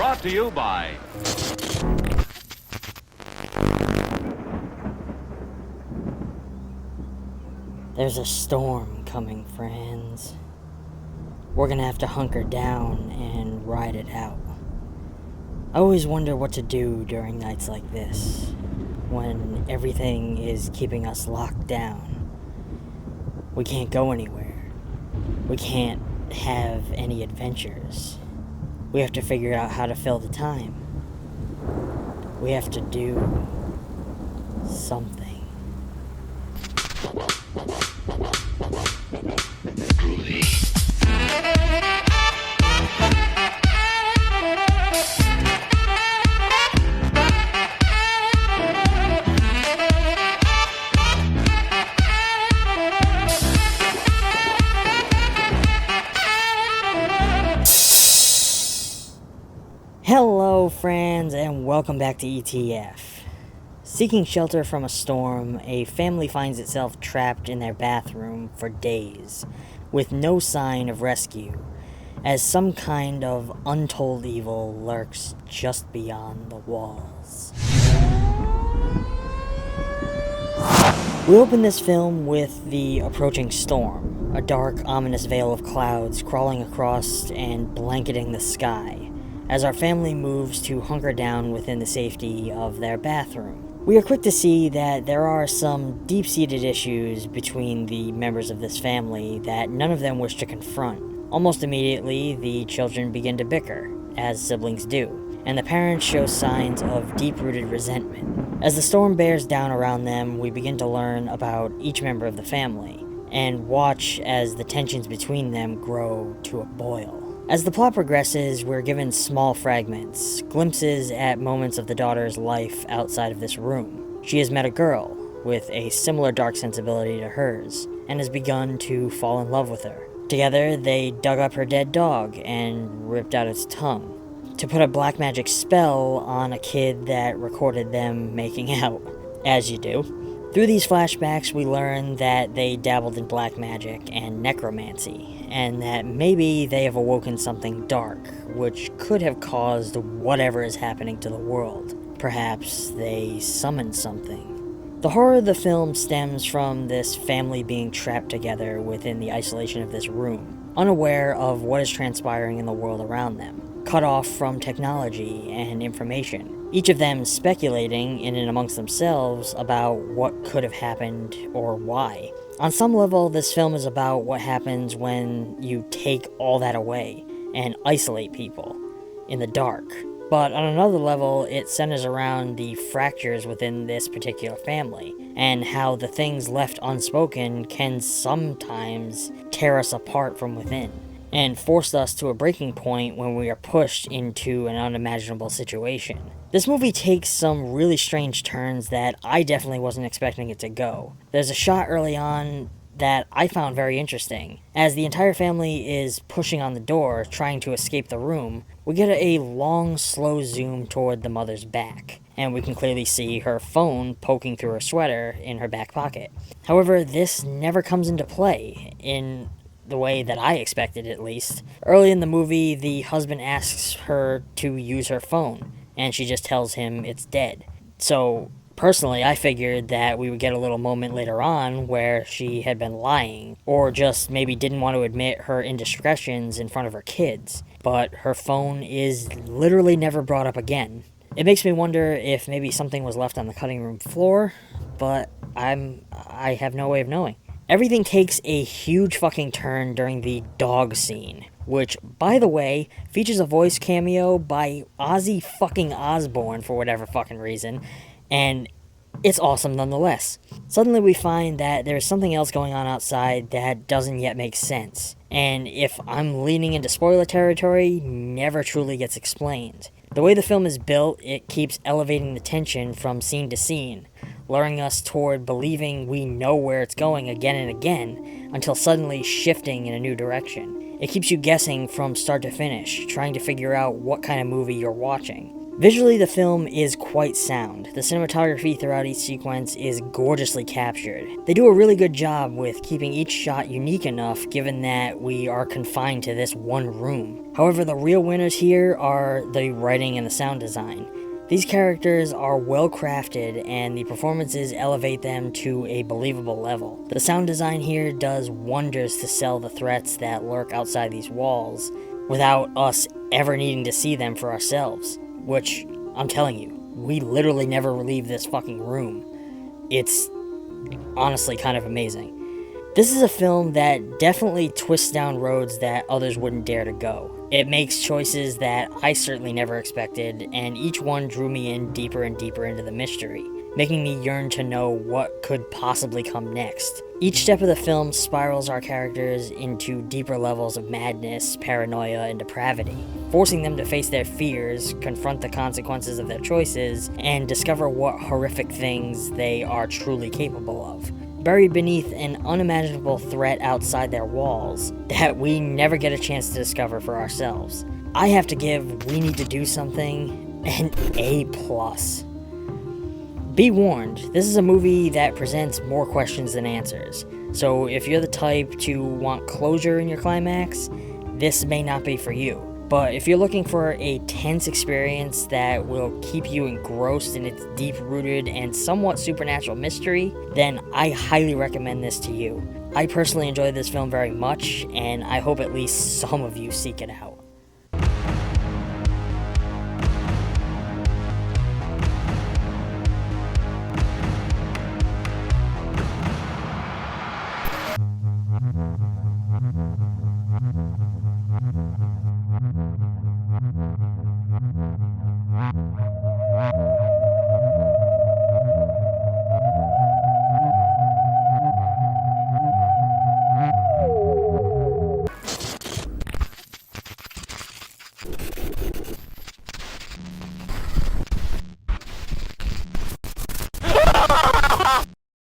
Brought to you by... There's a storm coming, friends. We're gonna have to hunker down and ride it out. I always wonder what to do during nights like this, when everything is keeping us locked down. We can't go anywhere. We can't have any adventures. We have to figure out how to fill the time. We have to do something. Hello friends, and welcome back to ETF. Seeking shelter from a storm, a family finds itself trapped in their bathroom for days, with no sign of rescue, as some kind of untold evil lurks just beyond the walls. We open this film with the approaching storm, a dark, ominous veil of clouds crawling across and blanketing the sky, as our family moves to hunker down within the safety of their bathroom. We are quick to see that there are some deep-seated issues between the members of this family that none of them wish to confront. Almost immediately, the children begin to bicker, as siblings do, and the parents show signs of deep-rooted resentment. As the storm bears down around them, we begin to learn about each member of the family, and watch as the tensions between them grow to a boil. As the plot progresses, we're given small fragments, glimpses at moments of the daughter's life outside of this room. She has met a girl with a similar dark sensibility to hers, and has begun to fall in love with her. Together, they dug up her dead dog and ripped out its tongue, to put a black magic spell on a kid that recorded them making out, as you do. Through these flashbacks, we learn that they dabbled in black magic and necromancy, and that maybe they have awoken something dark, which could have caused whatever is happening to the world. Perhaps they summoned something. The horror of the film stems from this family being trapped together within the isolation of this room, unaware of what is transpiring in the world around them, cut off from technology and information. Each of them speculating in and amongst themselves about what could have happened or why. On some level, this film is about what happens when you take all that away and isolate people in the dark. But on another level, it centers around the fractures within this particular family, and how the things left unspoken can sometimes tear us apart from within, and force us to a breaking point when we are pushed into an unimaginable situation. This movie takes some really strange turns that I definitely wasn't expecting it to go. There's a shot early on that I found very interesting. As the entire family is pushing on the door, trying to escape the room, we get a long, slow zoom toward the mother's back, and we can clearly see her phone poking through her sweater in her back pocket. However, this never comes into play, in the way that I expected, at least. Early in the movie, the husband asks her to use her phone, and she just tells him it's dead. So, personally, I figured that we would get a little moment later on where she had been lying, or just maybe didn't want to admit her indiscretions in front of her kids. But her phone is literally never brought up again. It makes me wonder if maybe something was left on the cutting room floor, but I have no way of knowing. Everything takes a huge fucking turn during the dog scene, which, by the way, features a voice cameo by Ozzy fucking Osbourne for whatever fucking reason, and it's awesome nonetheless. Suddenly we find that there's something else going on outside that doesn't yet make sense, and if I'm leaning into spoiler territory, never truly gets explained. The way the film is built, it keeps elevating the tension from scene to scene, luring us toward believing we know where it's going again and again, until suddenly shifting in a new direction. It keeps you guessing from start to finish, trying to figure out what kind of movie you're watching. Visually, the film is quite sound. The cinematography throughout each sequence is gorgeously captured. They do a really good job with keeping each shot unique enough given that we are confined to this one room. However, the real winners here are the writing and the sound design. These characters are well crafted and the performances elevate them to a believable level. The sound design here does wonders to sell the threats that lurk outside these walls without us ever needing to see them for ourselves. Which, I'm telling you, we literally never leave this fucking room. It's honestly kind of amazing. This is a film that definitely twists down roads that others wouldn't dare to go. It makes choices that I certainly never expected, and each one drew me in deeper and deeper into the mystery, making me yearn to know what could possibly come next. Each step of the film spirals our characters into deeper levels of madness, paranoia, and depravity, forcing them to face their fears, confront the consequences of their choices, and discover what horrific things they are truly capable of, buried beneath an unimaginable threat outside their walls that we never get a chance to discover for ourselves. I have to give We Need to Do Something an A+. Be warned, this is a movie that presents more questions than answers, so if you're the type to want closure in your climax, this may not be for you. But if you're looking for a tense experience that will keep you engrossed in its deep-rooted and somewhat supernatural mystery, then I highly recommend this to you. I personally enjoyed this film very much, and I hope at least some of you seek it out.